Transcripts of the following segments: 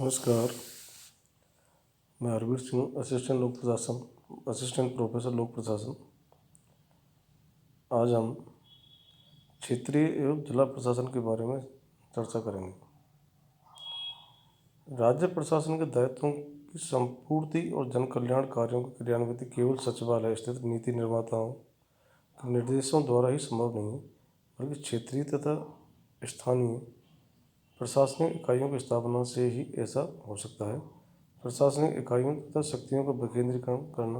नमस्कार। मैं Harvir Singh, assistant professor लोक प्रशासन। आज हम क्षेत्रीय एवं जिला प्रशासन के बारे में चर्चा करेंगे। राज्य प्रशासन के दायित्वों की संपूर्ति और जन कल्याण कार्यों की क्रियान्विति केवल सचिवालय स्थित नीति निर्माताओं के निर्देशों द्वारा ही संभव नहीं, बल्कि क्षेत्रीय तथा स्थानीय प्रशासनिक इकाइयों की स्थापना से ही ऐसा हो सकता है। प्रशासनिक इकाइयों तथा शक्तियों का विकेंद्रीकरण करना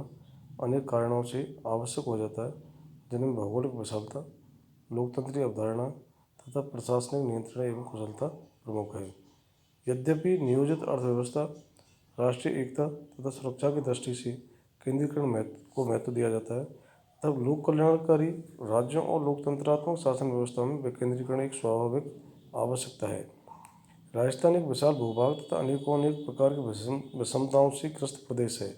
अनेक कारणों से आवश्यक हो जाता है, जिनमें भौगोलिक विशालता, लोकतंत्रीय अवधारणा तथा प्रशासनिक नियंत्रण एवं कुशलता प्रमुख है। यद्यपि नियोजित अर्थव्यवस्था, राष्ट्रीय एकता तथा सुरक्षा की दृष्टि से केंद्रीकरण को महत्व दिया जाता है, तब लोक कल्याणकारी राज्यों और लोकतंत्रात्मक शासन व्यवस्था में विकेंद्रीकरण एक स्वाभाविक आवश्यकता है। राजस्थान एक विशाल भूभाग तथा अनेक प्रकार की विषमताओं से ग्रस्त प्रदेश है।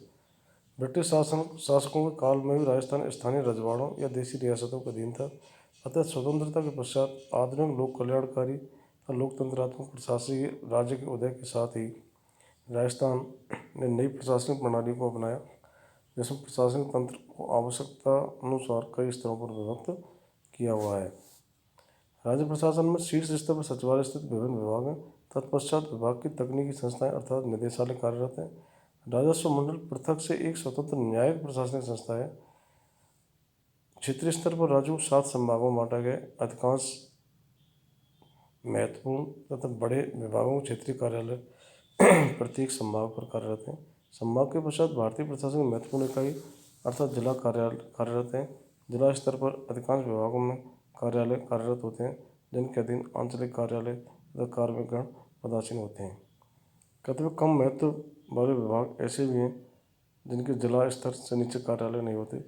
ब्रिटिश शासकों के काल में भी राजस्थान स्थानीय रजवाड़ों या देसी रियासतों का अधीन था। अतः स्वतंत्रता के पश्चात आधुनिक लोक कल्याणकारी और लोकतंत्रात्मक प्रशासकीय राज्य के उदय के साथ ही राजस्थान ने नई प्रशासनिक प्रणाली को अपनाया, जिसमें प्रशासनिक तंत्र को आवश्यकता अनुसार कई स्तरों पर विभक्त किया हुआ है। राज्य प्रशासन में शीर्ष स्तर पर सचिवालय स्थित विभिन्न विभाग हैं। तत्पश्चात विभाग की तकनीकी संस्थाएं अर्थात निदेशालय कार्यरत हैं। राजस्व मंडल पृथक से एक स्वतंत्र न्यायिक प्रशासनिक संस्था है। क्षेत्रीय स्तर पर राज्यों को 7 संभागों में बांटा गया। अधिकांश महत्वपूर्ण तथा बड़े विभागों के क्षेत्रीय कार्यालय प्रत्येक संभाग पर कार्यरत हैं। संभाग के पश्चात भारतीय प्रशासन की महत्वपूर्ण इकाई अर्थात जिला कार्यालय कार्यरत हैं। जिला स्तर पर अधिकांश विभागों में कार्यालय कार्यरत होते हैं, जिनके अधीन आंचलिक कार्यालय तथा कार्मिकगण पदासीन होते हैं। कतिपय कम महत्व वाले विभाग ऐसे भी हैं जिनके जिला स्तर से नीचे कार्यालय नहीं होते,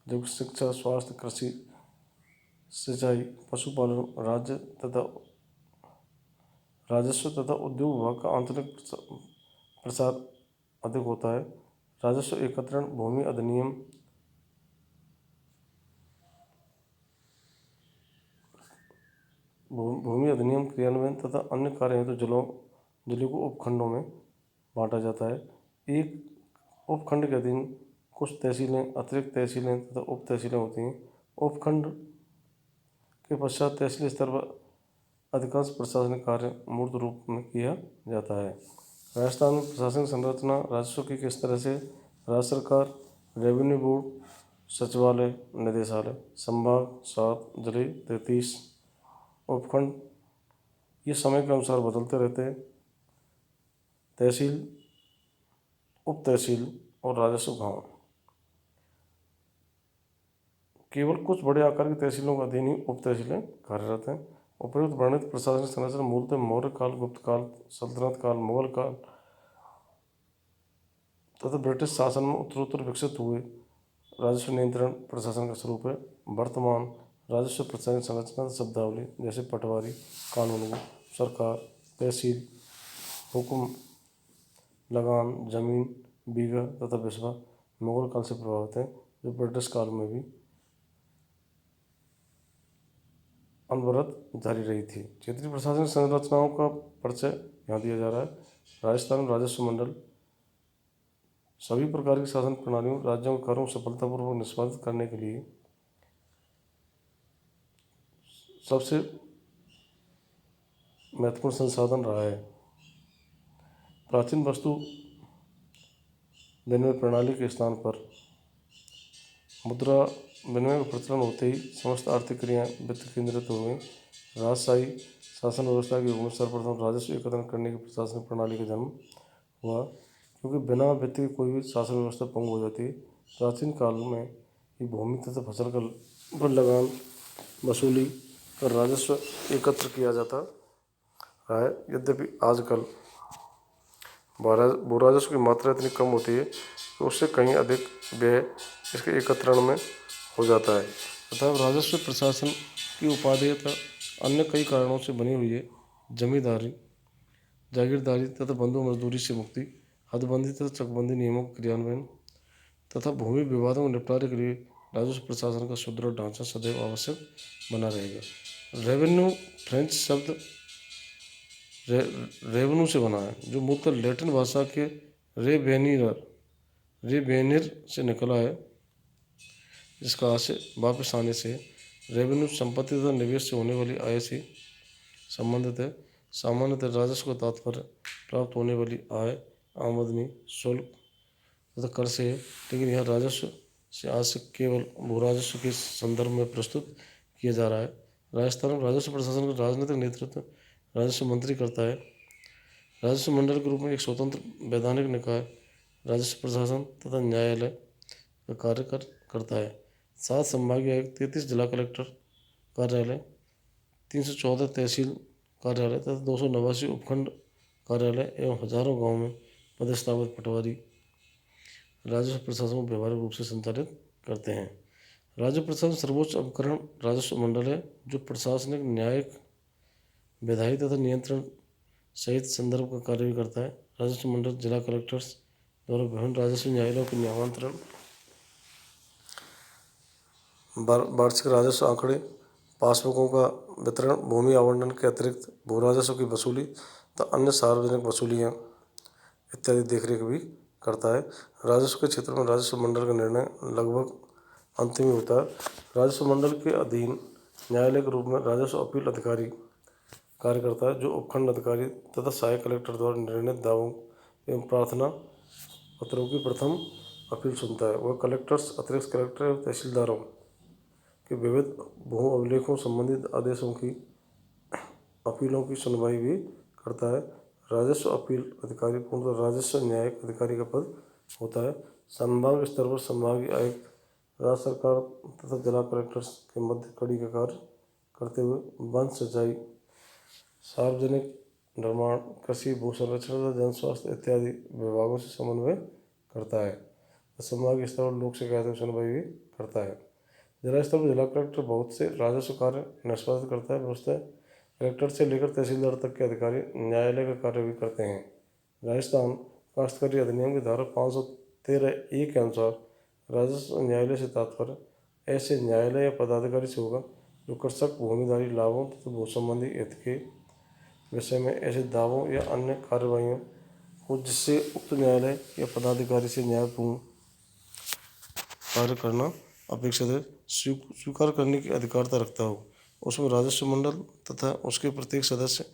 जबकि शिक्षा, स्वास्थ्य, कृषि, सिंचाई, पशुपालन, राजस्व तथा उद्योग विभाग का आंतरिक प्रसार अधिक होता है। राजस्व एकत्रण, भूमि अधिनियम क्रियान्वयन तथा अन्य कार्य हेतु जिलों को उपखंडों में बांटा जाता है। एक उपखंड के अधीन कुछ तहसीलें, अतिरिक्त तहसीलें तथा उप तहसीलें होती हैं। उपखंड के पश्चात तहसील स्तर पर अधिकांश प्रशासनिक कार्य मूर्त रूप में किया जाता है। राजस्थान में प्रशासनिक संरचना राजस्व की किस तरह से राज्य सरकार, रेवेन्यू बोर्ड, सचिवालय, निदेशालय, संभाग 7, जिले 33, उपखंड ये समय के अनुसार बदलते रहते हैं। तहसील, उप तहसील और राजस्व गांव। केवल कुछ बड़े आकार की तहसीलों के अधीन ही उप तहसीलें कार्यरत हैं। उपयुक्त वर्णित प्रशासनिक संरचना मूलतः मौर्य काल, गुप्त काल, सल्तनत काल, मुगल काल तथा ब्रिटिश शासन में उत्तरोत्तर विकसित हुए राजस्व नियंत्रण प्रशासन का स्वरूप है। वर्तमान राजस्व प्रशासनिक संरचना शब्दावली जैसे पटवारी, कानूनगो, सरकार, तहसील, हुक्म, लगान, जमीन, बीघा तथा बिस्वा मुगल काल से प्रभावित है, जो ब्रिटिश काल में भी अनवरत जारी रही थी। क्षेत्रीय प्रशासनिक संरचनाओं का परिचय यहाँ दिया जा रहा है। राजस्थान में राजस्व मंडल सभी प्रकार की शासन प्रणालियों, राज्यों के कार्यों को सफलतापूर्वक निष्पादित करने के लिए सबसे महत्वपूर्ण संसाधन रहा है। प्राचीन वस्तु विनिमय प्रणाली के स्थान पर मुद्रा विनिमय का प्रचलन होते ही समस्त आर्थिक क्रियाएं वित्त केंद्रित हो गई। राजशाही शासन व्यवस्था के युग में सर्वप्रथम राजस्व एकत्रण करने की प्रशासनिक प्रणाली का जन्म हुआ, क्योंकि बिना वित्त की कोई भी शासन व्यवस्था पंगु हो जाती है। प्राचीन काल में ही भूमि तथा फसल पर लगान वसूली कर राजस्व एकत्र किया जाता है। यद्यपि आजकल भू राजस्व की मात्रा इतनी कम होती है कि उससे कहीं अधिक व्यय इसके एकत्रण में हो जाता है। तथा राजस्व प्रशासन की उपादेयता अन्य कई कारणों से बनी हुई है। जमींदारी, जागीरदारी तथा बंधु मजदूरी से मुक्ति, हदबंदी तथा चकबंदी नियमों का क्रियान्वयन तथा भूमि विवादों को निपटारे के लिए राजस्व प्रशासन का सुदृढ़ ढांचा सदैव आवश्यक बना रहेगा। रेवेन्यू फ्रेंच शब्द रे, रेवेन्यू से बना है, जो मूलतः लैटिन भाषा के रेवेनिर से निकला है, जिसका आज से वापस आने से रेवेन्यू संपत्ति तथा निवेश से होने वाली आय से संबंधित है। सामान्यतः राजस्व का तात्पर्य प्राप्त होने वाली आय, आमदनी, शुल्क तथा कर से है, लेकिन यह राजस्व से आज से केवल भू राजस्व के संदर्भ में प्रस्तुत किया जा रहा है। राजस्थान में राजस्व प्रशासन का राजनीतिक नेतृत्व राजस्व मंत्री करता है। राजस्व मंडल के रूप में एक स्वतंत्र वैधानिक निकाय राजस्व प्रशासन तथा न्यायालय का कार्य करता है। 7 संभागीय आयुक्त, 33 जिला कलेक्टर कार्यालय, 314 तहसील कार्यालय तथा 289 उपखंड कार्यालय एवं हजारों गाँव में पदस्थापित पटवारी राजस्व प्रशासन को व्यवहारिक रूप से संचालित करते हैं। राज्य प्रशासन सर्वोच्च उपकरण राजस्व मंडल है, जो प्रशासनिक, न्यायिक, विधायी तथा नियंत्रण सहित संदर्भ का कार्य भी करता है। राजस्व मंडल जिला कलेक्टर्स द्वारा विभिन्न राजस्व न्यायालयों के नियमांतरण, वार्षिक राजस्व आंकड़े, पासबुकों का वितरण, भूमि आवंटन के अतिरिक्त भू राजस्व की वसूली तथा अन्य सार्वजनिक वसूलियाँ इत्यादि देखरेख भी करता है। राजस्व के क्षेत्र में राजस्व मंडल का निर्णय लगभग अंतिम ही होता है। राजस्व मंडल के अधीन न्यायालय के रूप में राजस्व अपील अधिकारी कार्य करता है, जो उपखंड अधिकारी तथा सहायक कलेक्टर द्वारा निर्णित दावों एवं प्रार्थना पत्रों की प्रथम अपील सुनता है। वह कलेक्टर्स, अतिरिक्त कलेक्टर एवं तहसीलदारों के विविध भू अभिलेखों संबंधित आदेशों की अपीलों की सुनवाई भी करता है। राजस्व अपील अधिकारी पूर्णतः राजस्व न्यायिक अधिकारी का पद होता है। संभाग स्तर पर संभागीय आयुक्त राज्य सरकार तथा जिला कलेक्टर्स के मध्य कड़ी का कार्य करते हुए वन, सिंचाई, सार्वजनिक निर्माण, कृषि, भू संरक्षण तथा जन स्वास्थ्य इत्यादि विभागों से समन्वय करता है। संभागीय स्तर पर लोक शिकायतों की सुनवाई भी करता है। जिला स्तर पर जिला कलेक्टर बहुत से राजस्व कार्य निष्पादित करता है। व्यवस्था कलेक्टर से लेकर तहसीलदार तक के अधिकारी न्यायालय का कार्य भी करते हैं। राजस्थान काश्तकारी अधिनियम की धारा 513(1) के अनुसार राजस्व न्यायालय से तात्पर्य ऐसे न्यायालय या पदाधिकारी से होगा जो कृषक भूमिधारी लाभों तथा भू संबंधी हित के विषय में ऐसे दावों या अन्य कार्रवाइयों को जिससे उक्त न्यायालय या पदाधिकारी से न्यायपूर्ण कार्य करना अपेक्षित है, स्वीकार करने की अधिकारता रखता हो। उसमें राजस्व मंडल तथा उसके प्रत्येक सदस्य,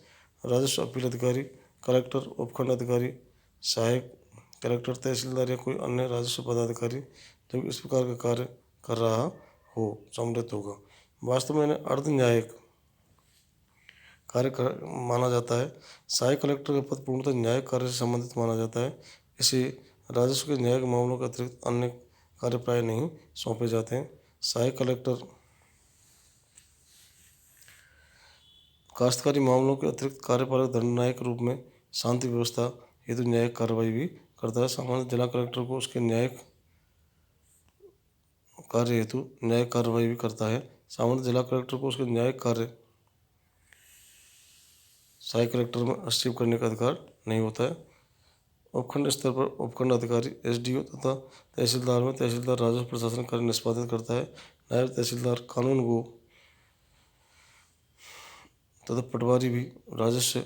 राजस्व अपील अधिकारी, कलेक्टर, उपखंड अधिकारी, सहायक कलेक्टर, तहसीलदार या कोई अन्य राजस्व पदाधिकारी जब इस प्रकार का कार्य कर रहा हो सम्मिलित होगा। वास्तव में इन्हें अर्ध न्यायिक माना जाता है। सहायक कलेक्टर का पद पूर्णतः न्यायिक कार्य से संबंधित माना जाता है। इसे राजस्व के न्यायिक मामलों के अतिरिक्त अन्य कार्य प्राय नहीं सौंपे जाते हैं। सहायक कलेक्टर काश्तकारी मामलों के अतिरिक्त कार्यपालक दंडनायक के रूप में शांति व्यवस्था हेतु न्यायिक कार्रवाई भी करता है। सामान्य जिला कलेक्टर को उसके न्यायिक कार्य हेतु न्यायिक कार्रवाई भी करता है। सामान्य जिला कलेक्टर को उसके न्यायिक कार्य सहायक कलेक्टर में हस्तक्षेप करने का अधिकार नहीं होता है। उपखंड स्तर पर उपखंड अधिकारी, एसडीओ तथा तहसीलदार में तहसीलदार राजस्व प्रशासन कार्य निष्पादित करता है। नायब तहसीलदार, कानून गो तथा पटवारी भी राजस्व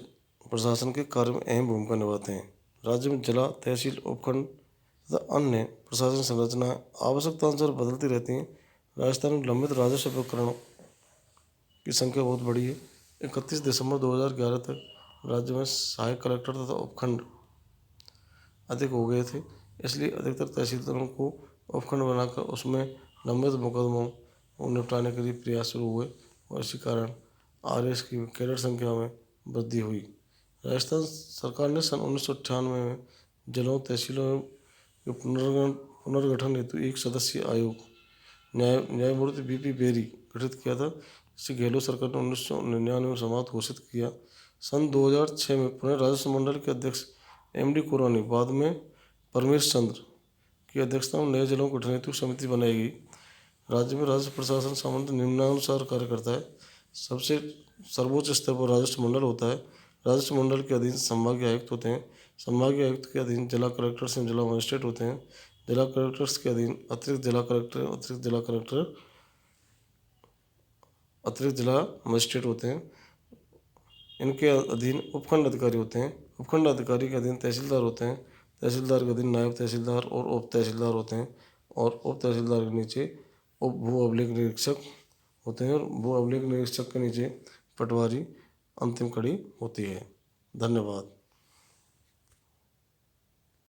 प्रशासन के कार्य में अहम भूमिका निभाते हैं। राज्य में जिला, तहसील, उपखंड तथा अन्य प्रशासन संरचनाएं आवश्यकतानुसार बदलती रहती हैं। राजस्थान में लंबित राजस्व प्रकरणों की संख्या बहुत बड़ी है। 31 दिसंबर 2011 तक राज्य में सहायक कलेक्टर तथा उपखंड अधिक हो गए थे, इसलिए अधिकतर तहसीलदारों को उपखंड बनाकर उसमें लंबित मुकदमों को निपटाने के लिए प्रयास शुरू हुए और इसी कारण आरएस की कैडर संख्या में वृद्धि हुई। राजस्थान सरकार ने सन 1998 में जिलों, तहसीलों के पुनर्गठन हेतु एक सदस्यीय आयोग न्यायमूर्ति बीपी बेरी गठित किया था, जिसे गहलोत सरकार ने 1999 में समाप्त घोषित किया। सन 2006 में पुनः राजस्व मंडल के अध्यक्ष एमडी कोरानी, बाद में परमेश चंद्र की अध्यक्षता में नए जिलों के गठन हेतु समिति बनाई गई। राज्य में राजस्व प्रशासन सामान्यतः निम्नानुसार कार्य करता है। सबसे सर्वोच्च स्तर पर राजस्व मंडल होता है। राजस्व मंडल के अधीन संभागीय आयुक्त होते हैं। संभागीय आयुक्त के अधीन जिला कलेक्टर्स एवं जिला मजिस्ट्रेट होते हैं। जिला कलेक्टर्स के अधीन अतिरिक्त जिला कलेक्टर, अतिरिक्त जिला कलेक्टर, अतिरिक्त जिला मजिस्ट्रेट होते हैं। इनके अधीन उपखंड अधिकारी होते हैं। उपखंड अधिकारी के अधीन तहसीलदार होते हैं। तहसीलदार के अधीन नायब तहसीलदार और उप तहसीलदार होते हैं। और उप तहसीलदार के नीचे उप भू अभिलेख निरीक्षक होते हैं और भू अभिलेख निरीक्षक के नीचे पटवारी अंतिम कड़ी होती है। धन्यवाद।